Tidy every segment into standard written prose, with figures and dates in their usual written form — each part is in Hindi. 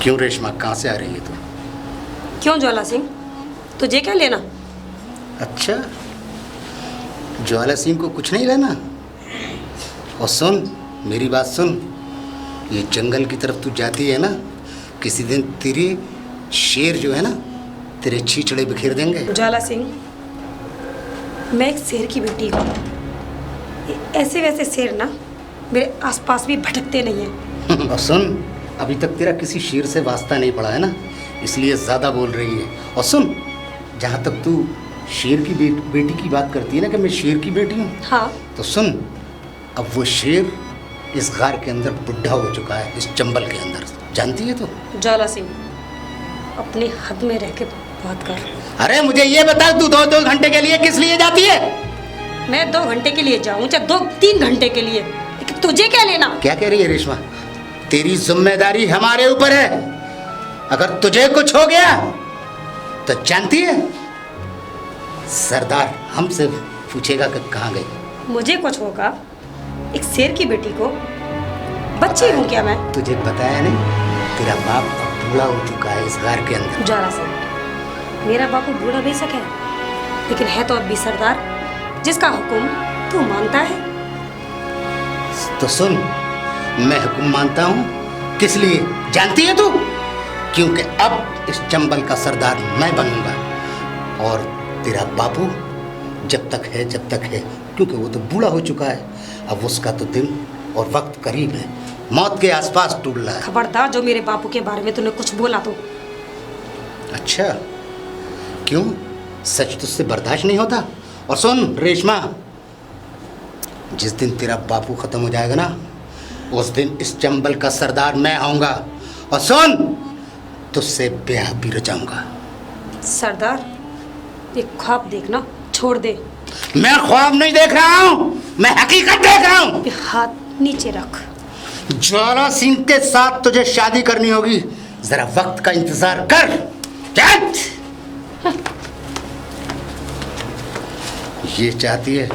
क्यों रेशमा, कहाँ से आ रही है तू? क्यों ज्वाला सिंह, तुझे क्या लेना? अच्छा, ज्वाला सिंह को कुछ नहीं लेना। और सुन, मेरी बात सुन, ये जंगल की तरफ तू जाती है ना, किसी दिन तेरे शेर जो है ना, तेरे छींचड़े बिखेर देंगे। ज्वाला सिंह, मैं एक शेर की बेटी हूँ। ये ऐसे वैसे शेर ना मेरे आसपास भी भटकते नहीं हैं। और सुन, अभी तक तेरा किसी शेर से वास्ता नहीं पड़ा है ना, इसलिए ज़्यादा बोल रही है। और सुन, जहाँ तक तू शेर की बेटी की बात करती है ना कि मैं शेर की बेटी हूँ, हाँ, तो सुन, अब वो शेर इस गार के अंदर बुढ़ा हो चुका है, इस चंबल के अंदर, जानती है तू? ज्वाला सिंह, अपने हद में रह के बात कर। अरे मुझे ये बता, तू 2-2 घंटे के लिए किस लिए जाती है? मैं 2 घंटे के लिए जाऊँ चाहे 2-3 घंटे के लिए, लेकिन तुझे क्या लेना? क्या कह रही है रेशमा? तेरी जिम्मेदारी हमारे ऊपर है। अगर तुझे कुछ हो गया तो जानती है, सरदार हमसे पूछेगा कि कहाँ गई। मुझे कुछ होगा, एक शेर की बेटी को, बच्ची हूँ क्या मैं? तुझे बताया नहीं, तेरा बाप अब बूढ़ा हो चुका है इस गार के अंदर। ज्वाला सिंह, मेरा बापू बूढ़ा बेशक है, लेकिन है तो अब भी सरदार, जिसका हुक्म तू मानता है। तो सुन, मैं हुक्म मानता हूँ, किस लिए जानती है तू? क्योंकि अब इस चंबल का सरदार मैं बनूंगा, और तेरा बापू जब तक है, क्योंकि वो तो बूढ़ा हो चुका है, अब उसका तो दिन और वक्त करीब है, मौत के आसपास टूट रहा है। खबरदार, जो मेरे बापू के बारे में तूने कुछ बोला तो। अच्छा, क्यों, सच तुझसे बर्दाश्त नहीं होता? और सुन रेशमा, जिस दिन तेरा बापू खत्म हो जाएगा ना, उस दिन इस चंबल का सरदार मैं आऊंगा, और सुन, तुझसे ब्याह भी रचाऊंगा। सरदार, ये ख्वाब देखना छोड़ दे। मैं ख्वाब नहीं देख रहा हूँ, मैं हकीकत देख रहा हूँ। ये हाथ नीचे रख। ज्वाला सिंह के साथ तुझे शादी करनी होगी, जरा वक्त का इंतजार कर। चल। ये चाहती है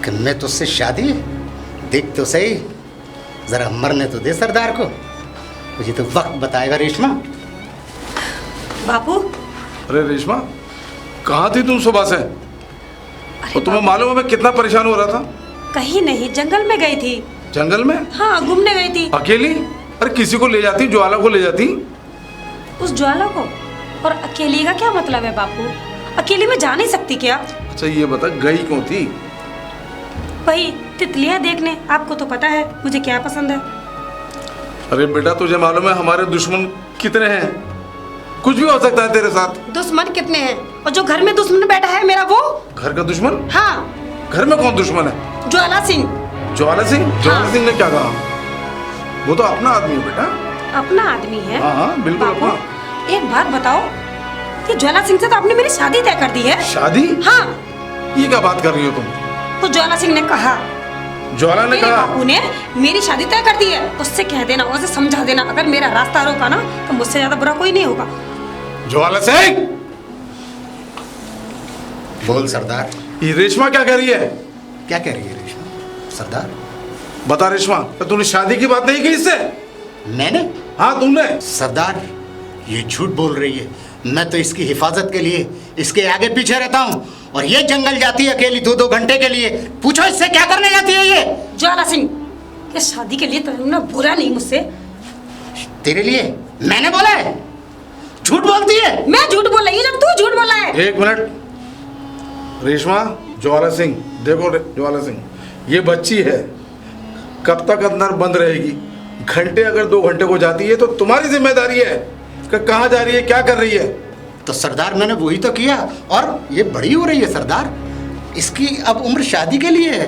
कि मैं तुझसे शादी, देख तो सही, जरा मरने तो दे सरदार को, मुझे तो वक्त बताएगा। रेशमा, बापू। अरे रेशमा, कहाँ थी तुम सुबह से? और तुम्हें मालूम है मैं कितना परेशान हो रहा था? कहीं नहीं, जंगल में गई थी। जंगल में? हाँ, घूमने गई थी। अकेली? अरे किसी को ले जाती, ज्वाला को ले जाती। उस ज्वाला को? और अकेली का क्या मतलब है बापू? अकेली में जा नहीं सकती क्या? अच्छा ये बता, गई क्यों थी? वही तितलियां देखने, आपको तो पता है मुझे क्या पसंद है। अरे बेटा, तुझे मालूम है हमारे दुश्मन कितने हैं, कुछ भी हो सकता है तेरे साथ। दुश्मन कितने हैं? और जो घर में दुश्मन बैठा है मेरा, वो घर का दुश्मन? हाँ। घर में कौन दुश्मन है? ज्वाला सिंह। ज्वाला सिंह? ज्वाला हाँ। सिंह ने क्या कहा? वो तो अपना आदमी है बेटा। अपना आदमी है? हाँ हाँ बिल्कुल बापू, अपना। एक बात बताओ, ये ज्वाला सिंह से तो आपने मेरी शादी तय कर दी है। शादी? हाँ। ये क्या बात कर रही हो तुम? तो ज्वाला सिंह ने कहा, ज्वाला ने मेरे कहा? बापू ने मेरी शादी तय कर दी है। उससे कह देना, उसे समझा देना, अगर मेरा रास्ता रोका ना तो मुझसे ज्यादा बुरा कोई नहीं होगा। ज्वाला सिंह! बोल सरदार। ये रेशमा क्या कह रही है? क्या कह रही है रेशमा? सरदार बता रेशमा, तो तूने शादी की बात नहीं की इससे? मैंने? हाँ तुमने। सरदार, ये झूठ बोल रही है। मैं तो इसकी हिफाजत के लिए इसके आगे पीछे रहता हूँ, और ये जंगल जाती है अकेली 2-2 घंटे के लिए। पूछो इससे क्या करने जाती है ये? ज्वाला सिंह, ये शादी के लिए तुमने बोला नहीं मुझसे। तेरे लिए मैंने बोला है? झूठ बोलती है। मैं झूठ बोल रही हूँ जब तू झूठ बोला है। एक मिनट रेशमा, ज्वाला सिंह देखो, ज्वाला सिंह ये बच्ची है, कब तक अंदर बंद रहेगी? घंटे अगर 2 घंटे को जाती है तो तुम्हारी जिम्मेदारी है कि कहाँ जा रही है, क्या कर रही है। तो सरदार मैंने वही तो किया, और ये बड़ी हो रही है सरदार, इसकी अब उम्र शादी के लिए है।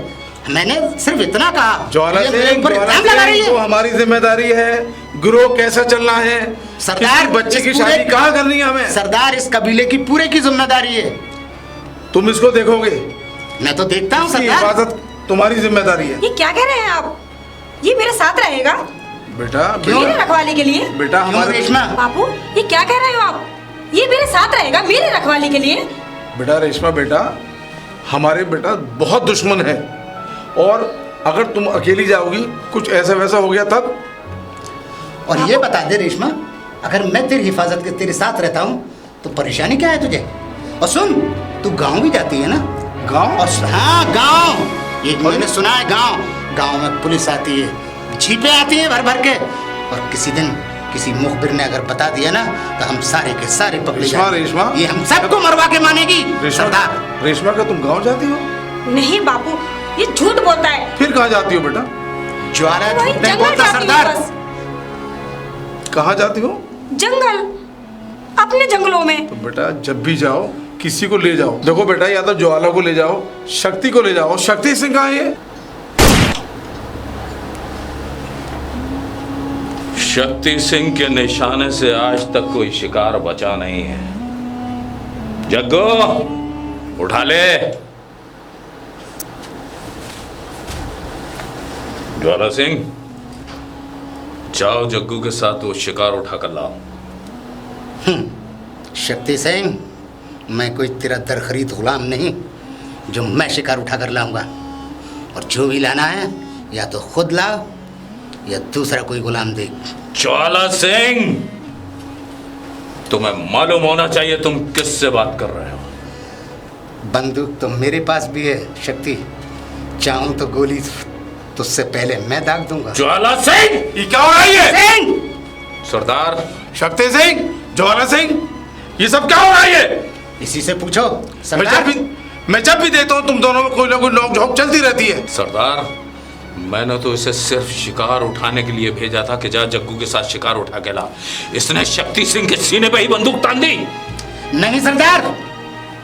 मैंने सिर्फ इतना कहा। ज्वाला सिंह, इल्जाम लगा रही है। तो हमारी जिम्मेदारी है, गिरोह कैसा चलना है, सरदार बच्चे की शादी कहाँ करनी है हमें। सरदार, इस कबीले की पूरे की जिम्मेदारी है। तुम इसको देखोगे? मैं तो देखता हूँ सरदार। हिफाजत तुम्हारी जिम्मेदारी है। ये क्या कह रहे हैं आप? ये मेरे साथ रहेगा बेटा मेरे रखवाली के लिए? बेटा हमारे रेशमा, बापू, ये क्या कह रहे हो आप? ये मेरे साथ रहेगा मेरे रखवाली के लिए? बेटा रेशमा, बेटा हमारे बेटा बहुत दुश्मन है, और अगर तुम अकेली जाओगी, कुछ ऐसा वैसा हो गया तब? और ये बता दे रेशमा, अगर मैं तेरी हिफाजत के तेरे साथ रहता हूँ तो परेशानी क्या है तुझे? और सुन, तू गांव भी जाती है ना? गांव? और हाँ, गांव। ये मैंने सुना है, गांव में पुलिस आती है, जीपें आती है भर भर के, और किसी दिन किसी मुखबिर ने अगर बता दिया ना तो हम सारे के सारे पकड़े जाएंगे। रेशमा, ये हम सबको मरवा के मानेगी सरदार। रेशमा, क्या तुम गांव जाती हो? नहीं बापू, ये झूठ बोलता है। फिर कहाँ जाती हो बेटा? ज्वाला वही झूठ नहीं जंगल बोलता जाती हूँ सरदार। बस। कहाँ जाती हो? जंगल, अपने जंगलों में। तो बेटा जब भी जाओ किसी को ले जाओ। देखो बेटा, या तो ज्वाला को ले जाओ, शक्ति को ले जाओ। शक्ति सिंह कहाँ है? शक्ति सिंह के निशाने से आज तक कोई शिकार बचा नहीं है। जग्गू, उठा ले। ज्वाला सिंह, जाओ जग्गू के साथ वो शिकार उठा कर लाओ। शक्ति सिंह, मैं कोई तेरा दरखरीद गुलाम नहीं जो मैं शिकार उठा कर लाऊंगा। और जो भी लाना है या तो खुद लाओ या दूसरा कोई गुलाम दे। ज्वाला सिंह, तुम्हें मालूम होना चाहिए तुम किससे बात कर रहे हो। बंदूक तो मेरे पास भी है शक्ति, चाहूं तो गोली तुझसे पहले मैं दाग दूंगा। ज्वाला सिंह, ये क्या हो रहा है? सरदार। शक्ति सिंह, ज्वाला सिंह, ये सब क्या हो रहा है? इसी से पूछो मैं जब भी देता हूँ तुम दोनों में कोई ना कोई नोक झोंक चलती रहती है। सरदार, मैंने तो इसे सिर्फ शिकार उठाने के लिए भेजा था कि जा जग्गू के साथ शिकार उठा के ला। इसने शक्ति सिंह के सीने पे ही बंदूक तान दी। नहीं सरदार,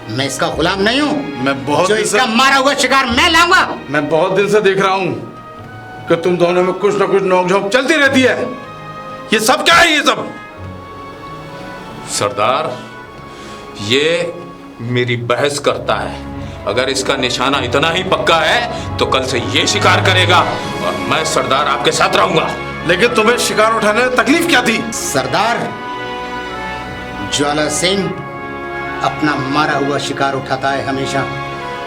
मैं इसका गुलाम नहीं हूँ। जो इसका मारा हुआ शिकार मैं लाऊंगा। मैं बहुत दिन से देख रहा हूँ कि तुम दोनों में कुछ ना कुछ नोक झोंक चलती रहती है। ये सब क्या है? ये सब सरदार, ये मेरी बहस करता है। अगर इसका निशाना इतना ही पक्का है तो कल से ये शिकार करेगा और मैं सरदार आपके साथ रहूंगा। लेकिन तुम्हें शिकार उठाने में तकलीफ क्या थी? सरदार, ज्वाला सिंह अपना मारा हुआ शिकार उठाता है हमेशा,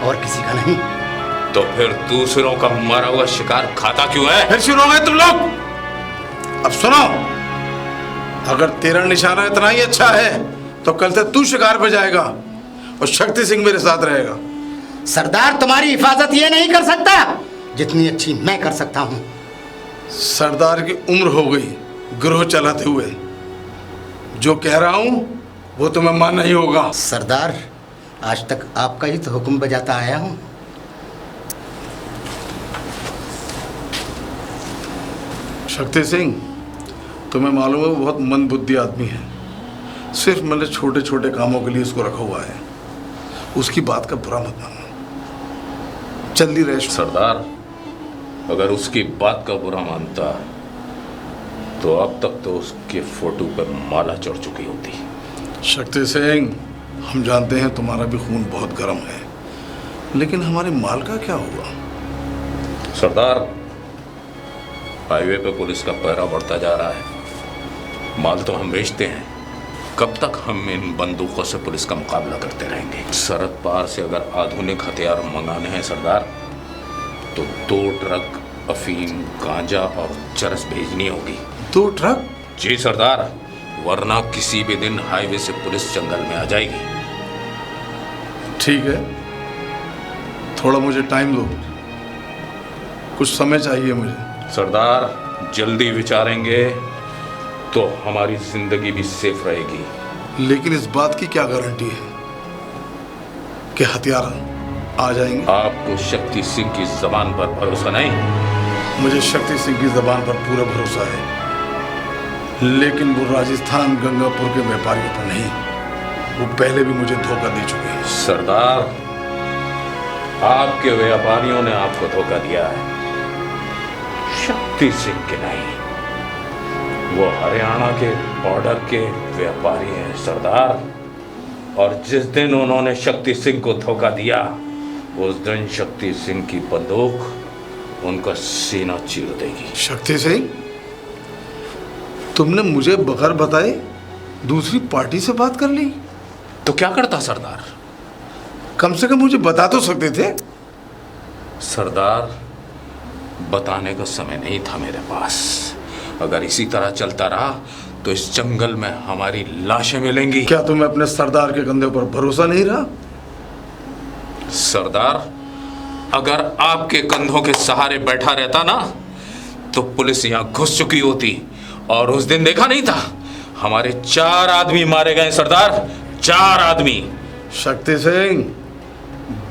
और किसी का नहीं। तो फिर दूसरों का मारा हुआ शिकार खाता क्यों है? फिर शुरू हो गए तुम लोग। अब सुनो, अगर तेरा निशाना इतना ही अच्छा है तो कल से तू शिकार पे जाएगा और शक्ति सिंह मेरे साथ रहेगा। सरदार, तुम्हारी हिफाजत ये नहीं कर सकता जितनी अच्छी मैं कर सकता हूँ। सरदार की उम्र हो गई गिरोह चलाते हुए। जो कह रहा हूँ वो तुम्हें मानना ही होगा। सरदार, आज तक आपका ही तो हुक्म बजाता आया हूँ। शक्ति सिंह, तुम्हें मालूम है वो बहुत मंदबुद्धि आदमी है। सिर्फ मैंने छोटे छोटे कामों के लिए उसको रखा हुआ है। उसकी बात का बुरा मत मानो। जल्दी रहे। सरदार, अगर उसकी बात का बुरा मानता तो अब तक तो उसके फोटो पर माला चढ़ चुकी होती। शक्ति सिंह, हम जानते हैं तुम्हारा भी खून बहुत गर्म है, लेकिन हमारे माल का क्या हुआ? सरदार, हाईवे पे पुलिस का पहरा बढ़ता जा रहा है। माल तो हम बेचते हैं, कब तक हम इन बंदूकों से पुलिस का मुकाबला करते रहेंगे? सरहद पार से अगर आधुनिक हथियार मंगाने हैं सरदार, तो 2 ट्रक अफीम, गांजा और चरस भेजनी होगी। 2 ट्रक? जी सरदार, वरना किसी भी दिन हाईवे से पुलिस जंगल में आ जाएगी। ठीक है, थोड़ा मुझे टाइम दो, कुछ समय चाहिए मुझे। सरदार, जल्दी विचारेंगे तो हमारी जिंदगी भी सेफ रहेगी। लेकिन इस बात की क्या गारंटी है कि हथियार आ जाएंगे? आपको शक्ति सिंह की जबान पर भरोसा नहीं? मुझे शक्ति सिंह की जबान पर पूरा भरोसा है, लेकिन वो राजस्थान गंगापुर के व्यापारियों पर नहीं। वो पहले भी मुझे धोखा दे चुके हैं। सरदार, आपके व्यापारियों ने आपको धोखा दिया है, शक्ति सिंह के नहीं। वो हरियाणा के बॉर्डर के व्यापारी हैं सरदार, और जिस दिन उन्होंने शक्ति सिंह को धोखा दिया उस दिन शक्ति सिंह की बंदूक उनका सीना चीर देगी। शक्ति सिंह, तुमने मुझे बगैर बताए दूसरी पार्टी से बात कर ली? तो क्या करता सरदार? कम से कम मुझे बता तो सकते थे। सरदार, बताने का समय नहीं था मेरे पास, अगर इसी तरह चलता रहा तो इस जंगल में हमारी लाशें मिलेंगी। क्या तुम्हें अपने सरदार के कंधे पर भरोसा नहीं रहा? सरदार, अगर आपके कंधों के सहारे बैठा रहता ना तो पुलिस यहां घुस चुकी होती। और उस दिन देखा नहीं था, हमारे 4 आदमी मारे गए सरदार, 4 आदमी। शक्ति सिंह,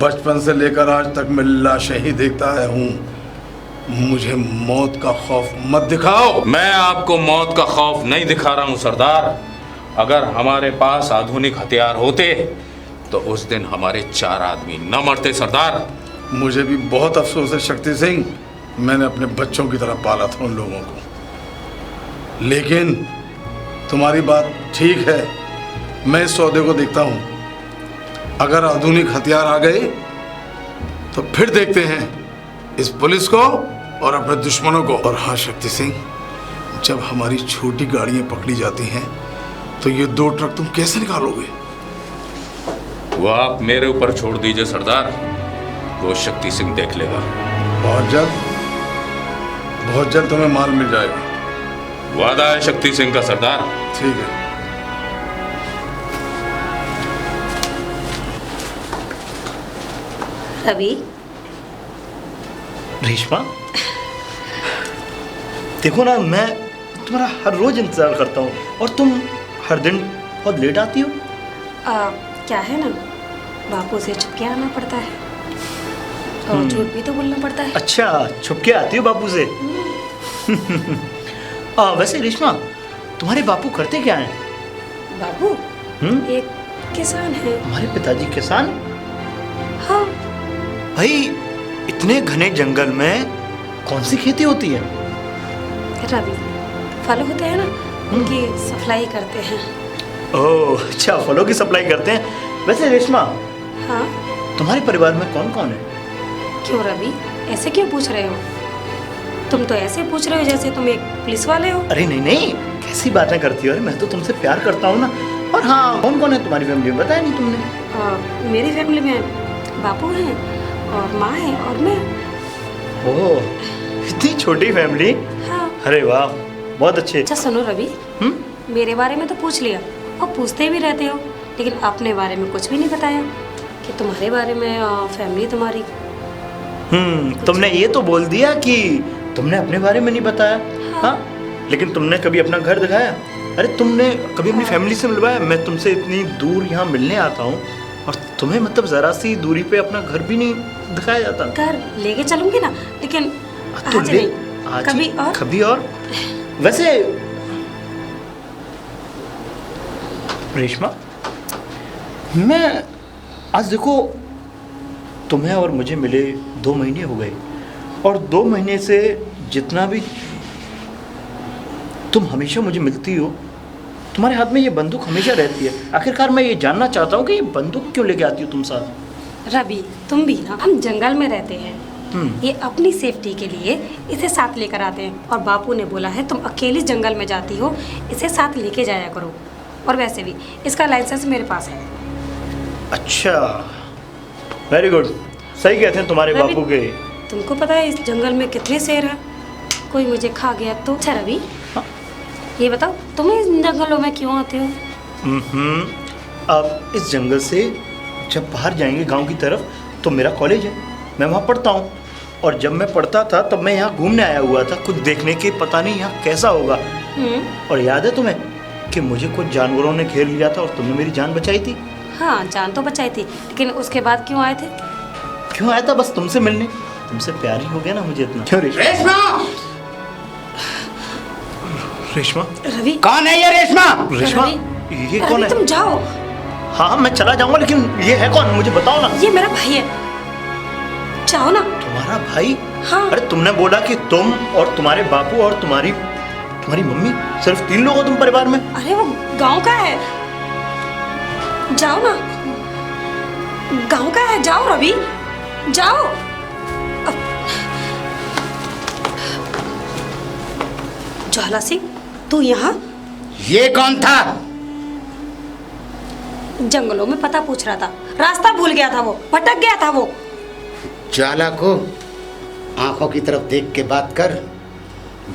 बचपन से लेकर आज तक मैं लाशें ही देखता आया हूं। मुझे मौत का खौफ मत दिखाओ। मैं आपको मौत का खौफ नहीं दिखा रहा हूं सरदार। अगर हमारे पास आधुनिक हथियार होते तो उस दिन हमारे 4 आदमी न मरते सरदार। मुझे भी बहुत अफसोस है शक्ति सिंह, मैंने अपने बच्चों की तरह पाला था उन लोगों को। लेकिन तुम्हारी बात ठीक है, मैं इस सौदे को देखता हूं। अगर आधुनिक हथियार आ गए तो फिर देखते हैं इस पुलिस को और अपने दुश्मनों को। और हाँ शक्ति सिंह, जब हमारी छोटी गाड़ियां पकड़ी जाती हैं तो ये 2 ट्रक तुम कैसे निकालोगे? वो आप मेरे ऊपर छोड़ दीजिए सरदार, वो शक्ति सिंह देख लेगा। बहुत जल्द तुम्हें माल मिल जाएगा। वादा है शक्ति सिंह का सरदार। ठीक है। रवि, रेशमा, देखो ना, मैं तुम्हारा हर रोज इंतजार करता हूँ और तुम हर दिन बहुत लेट आती हो। क्या है ना, बापू से छुप के आना पड़ता है और झूठ भी तो बोलना पड़ता है। अच्छा, छुप के आती हो बापू से? वैसे रेशमा, तुम्हारे बापू करते क्या हैं? बापू एक किसान है। हमारे पिताजी किसान? हाँ। भाई, इतने घने जंगल में कौन सी खेती होती है? रवि, फल होते हैं ना, उनकी सप्लाई करते हैं। ओह अच्छा, फलों की सप्लाई करते हैं। वैसे रेशमा, हाँ, तुम्हारे परिवार में कौन कौन है? क्यों रवि, ऐसे क्यों पूछ रहे हो? तुम तो ऐसे पूछ रहे हो जैसे तुम एक पुलिस वाले हो। अरे नहीं नहीं, कैसी बातें करती हो? अरे मैं तो तुमसे प्यार करता हूँ ना। और हाँ, कौन कौन है तुम्हारी फैमिली में, बताया नहीं तुमने? मेरी फैमिली में बापू हैं और माँ है और मैं। ओह, इतनी छोटी फैमिली। हाँ। अरे वाह, बहुत अच्छे। अच्छा सुनो रवि, मेरे बारे में तो पूछ लिया और पूछते भी रहते हो, लेकिन अपने बारे में कुछ भी नहीं बताया कि तुम्हारे बारे में, फैमिली तुम्हारी। तुमने ये तो बोल दिया कि तुमने अपने बारे में नहीं बताया। हाँ, लेकिन तुमने कभी अपना घर दिखाया? अरे तुमने कभी अपनी फैमिली से मिलवाया? मैं तुमसे इतनी दूर यहाँ मिलने आता हूँ और तुम्हें मतलब जरा सी दूरी पे अपना घर भी नहीं दिखाया जाता। घर लेके चलूंगी ना, लेकिन तो आज नहीं, कभी और। वैसे रेशमा, मैं आज देखो तुम्हें और मुझे मिले 2 महीने हो गए और 2 महीने से जितना भी तुम हमेशा मुझे मिलती हो, तुम्हारे हाथ में ये बंदूक हमेशा रहती है। आखिरकार मैं ये जानना चाहता हूँ कि ये बंदूक क्यों लेके आती हो तुम साथ? रवि, तुम भी ना, हम जंगल में रहते हैं, ये अपनी सेफ्टी के लिए इसे साथ लेकर आते हैं। और बापू ने बोला है तुम अकेली जंगल में जाती हो, इसे साथ लेके जाया करो। और वैसे भी इसका लाइसेंस मेरे पास है। अच्छा, वेरी गुड। सही कहते हैं तुम्हारे रवि, बापू के। तुमको पता है इस जंगल में कितने शेर हैं? कोई मुझे खा गया तो? अच्छा रवि, ये बताओ तुम इन जंगलों में क्यों आते हो? अब इस जंगल से जब बाहर जाएंगे गांव की तरफ तो मेरा कॉलेज है, मैं वहाँ पढ़ता हूँ। और जब मैं पढ़ता था तब मैं यहाँ घूमने आया हुआ था, कुछ देखने के, पता नहीं यहाँ कैसा होगा। और याद है तुम्हें कि मुझे कुछ जानवरों ने घेर लिया था और तुमने मेरी जान बचाई थी? हाँ, जान तो बचाई थी, लेकिन उसके बाद क्यों आए थे? क्यों आया था? बस तुमसे मिलने। तुमसे प्यार ही हो गया ना मुझे इतना। क्यों रेशमा? रेशमा? रवि, कौन है ये रेशमा? रेशमा, ये कौन है? तुम जाओ। हाँ, मैं चला जाऊंगा, लेकिन ये है कौन, मुझे बताओ ना। ये मेरा भाई है, जाओ ना। तुम्हारा भाई? हाँ। अरे तुमने बोला कि तुम और तुम्हारे बापू और तुम्हारी मम्मी, सिर्फ 3 लोग हो तुम परिवार में। अरे वो गांव का है, जाओ ना, गांव का है, जाओ रवि, जाओ। ज्वाला सिंह, तू यहाँ? ये कौन था? जंगलों में पता पूछ रहा था, रास्ता भूल गया था, वो भटक गया था। वो ज्वाला को आंखों की तरफ देख के बात कर,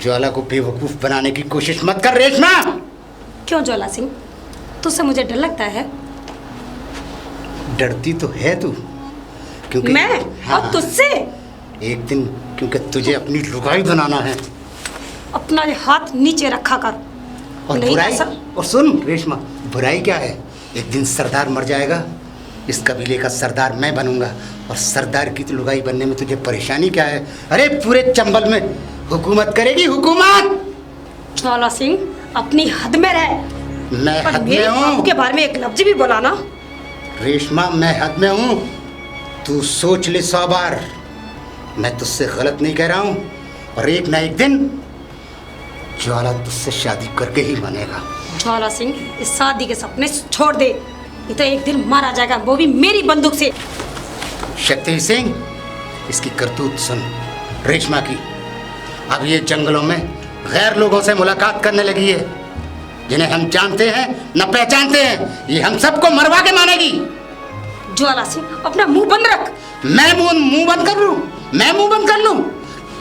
ज्वाला को बेवकूफ बनाने की कोशिश मत कर रेशमा। क्यों ज्वाला सिंह, तुझसे मुझे डर लगता है? डरती तो है तू, क्योंकि मैं हाँ, और तुझसे? एक दिन क्योंकि तुझे अपनी लुगाई बनाना है। अपना ये हाथ नीचे रखा कर। और नहीं बुराई, ऐसा- और सुन रेशमा, बुराई क्या है? एक दिन सरदार मर जाएगा, इस कबीले का सरदार मैं बनूंगा, और सरदार की तो लुगाई बनने में तुझे परेशानी क्या है? अरे पूरे चंबल में हुकूमत करेगी हुकूमत। ज्वाला सिंह अपनी हद में रह। मैं पर हद मेरे में बापू हूँ के बारे में एक लफ्ज भी बोला ना। रेशमा, मैं हद में हूँ। तू सोच ले 100 बार, मैं तुझसे गलत नहीं कह रहा हूँ। और एक ना एक दिन ज्वाला तुझसे शादी करके ही मानेगा। ज्वाला सिंह, इस शादी के सपने छोड़ दे, ये तो एक दिन मारा जाएगा, वो भी मेरी बंदूक से। शक्ति सिंह, इसकी करतूत सुन रेशमा की। अब ये जंगलों में गैर लोगों से मुलाकात करने लगी है, जिन्हें हम जानते हैं न पहचानते हैं। ये हम सबको मरवा के मानेगी। ज्वाला सिंह, अपना मुंह बंद रख। मैं मुंह बंद कर लूं? मैं मुंह बंद कर लूं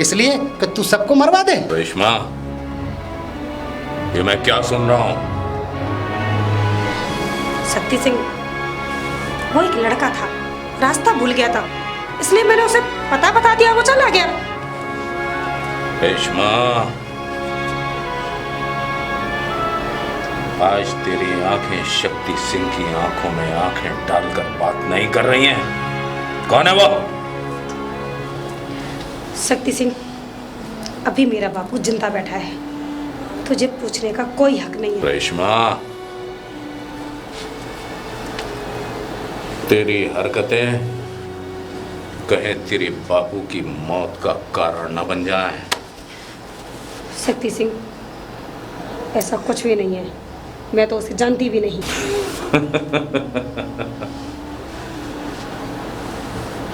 इसलिए कि तू सबको मरवा दे? रेशमा, ये मैं क्या सुन रहा हूं? शक्ति सिंह, वो एक लड़का था, रास्ता भूल गया था, इसलिए मैंने उसे पता बता दिया, वो चला गया। रेशमा, आज तेरी आंखें शक्ति सिंह की आंखों में आंखें डालकर बात नहीं कर रही हैं। कौन है वो? शक्ति सिंह, अभी मेरा बापू जिंदा बैठा है, तुझे पूछने का कोई हक नहीं है। रेशमा, तेरी हरकतें कहे तेरे बापू की मौत का कारण न बन जाए। शक्ति सिंह, ऐसा कुछ भी नहीं है, मैं तो उसे जानती भी नहीं।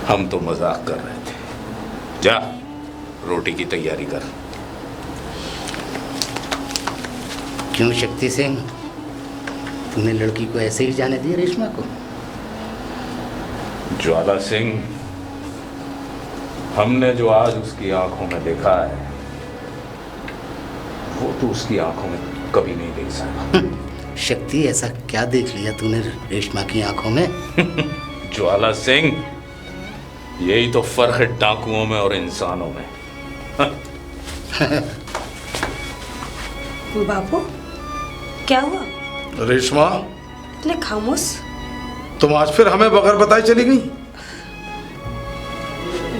हम तो मजाक कर रहे थे। जा, रोटी की तैयारी कर। क्यों शक्ति सिंह, तूने लड़की को ऐसे ही जाने दिया रेशमा को? ज्वाला सिंह, हमने जो आज उसकी आंखों में देखा है, वो तो उसकी आंखों में कभी नहीं देख सका। शक्ति, ऐसा क्या देख लिया तूने रेशमा की आंखों में? ज्वाला सिंह, यही तो फर्क है डाकुओं में और इंसानों में। बापू, क्या हुआ? रेशमा, इतने खामोश? तुम आज फिर हमें बगैर बताए चली गई।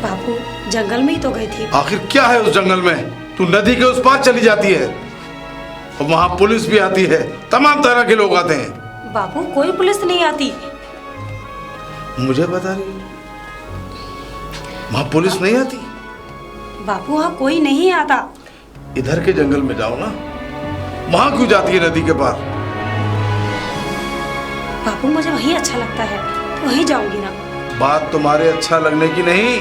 बापू, जंगल में ही तो गई थी। आखिर क्या है उस जंगल में? तू नदी के उस पार चली जाती है और वहां पुलिस भी आती है, तमाम तरह के लोग आते हैं। बापू, कोई पुलिस नहीं आती। मुझे बता रही है? वहां पुलिस नहीं आती? बापू, वहाँ कोई नहीं आता। इधर के जंगल में जाओ ना, वहां क्यों जाती है नदी के पार? बापू, मुझे वही अच्छा लगता है, वहीं जाऊंगी ना। बात तुम्हारे अच्छा लगने की नहीं,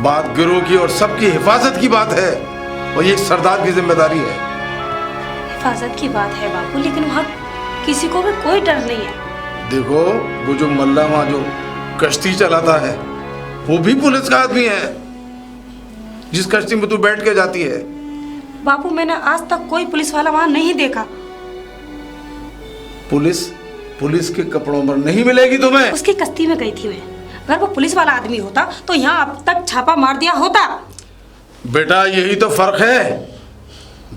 बात गिरोह की और सबकी हिफाजत की बात है, और ये सरदार की जिम्मेदारी है। हिफाजत की बात है बापू, लेकिन वहाँ किसी को भी कोई डर नहीं है। देखो, वो जो मल्ला वहां जो कश्ती चलाता है, वो भी पुलिस का आदमी है, जिस कश्ती में तू बैठ के जाती है। बापू, मैंने आज तक कोई पुलिस वाला वहाँ नहीं देखा। पुलिस के कपड़ों पर नहीं मिलेगी तुम्हें। उसकी कश्ती में गई थी मैं, अगर वो पुलिस वाला आदमी होता तो यहाँ अब तक छापा मार दिया होता। बेटा, यही तो फर्क है।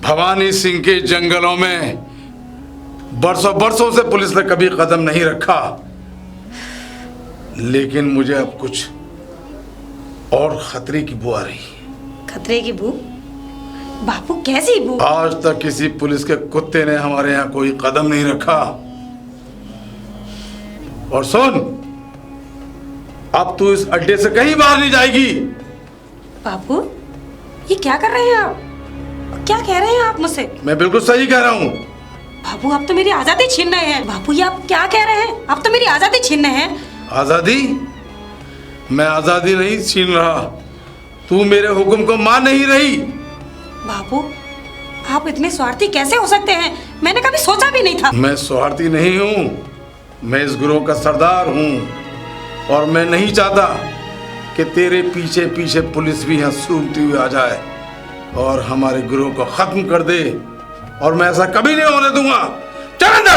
भवानी सिंह के जंगलों में बरसों बरसों से पुलिस ने कभी कदम नहीं रखा, लेकिन मुझे अब कुछ और खतरे की बू आ रही है। खतरे की बू? बापू, कैसी बू? आज तक किसी पुलिस के कुत्ते ने हमारे यहाँ कोई कदम नहीं रखा। और सुन, अब तू इस अड्डे से कहीं बाहर नहीं जाएगी। बापू, ये क्या कर रहे हैं आप? क्या कह रहे हैं आप मुझसे? मैं बिल्कुल सही कह रहा हूँ। बापू, आप तो मेरी आजादी छीन रहे हैं। बापू, ये आप क्या कह रहे हैं? आप तो मेरी आजादी छीन रहे हैं। आजादी? मैं आजादी नहीं छीन रहा, तू मेरे हुक्म को मान नहीं रही। बापू, आप इतने स्वार्थी कैसे हो सकते हैं? मैंने कभी सोचा भी नहीं था। मैं स्वार्थी नहीं हूँ, मैं इस गिरोह का सरदार हूँ, और मैं नहीं चाहता कि तेरे पीछे पीछे पुलिस भी यहाँ सूंघती हुई आ जाए। और हमारे ग्रोह को खत्म कर दे, और मैं ऐसा कभी नहीं होने दूंगा। चल अंदर।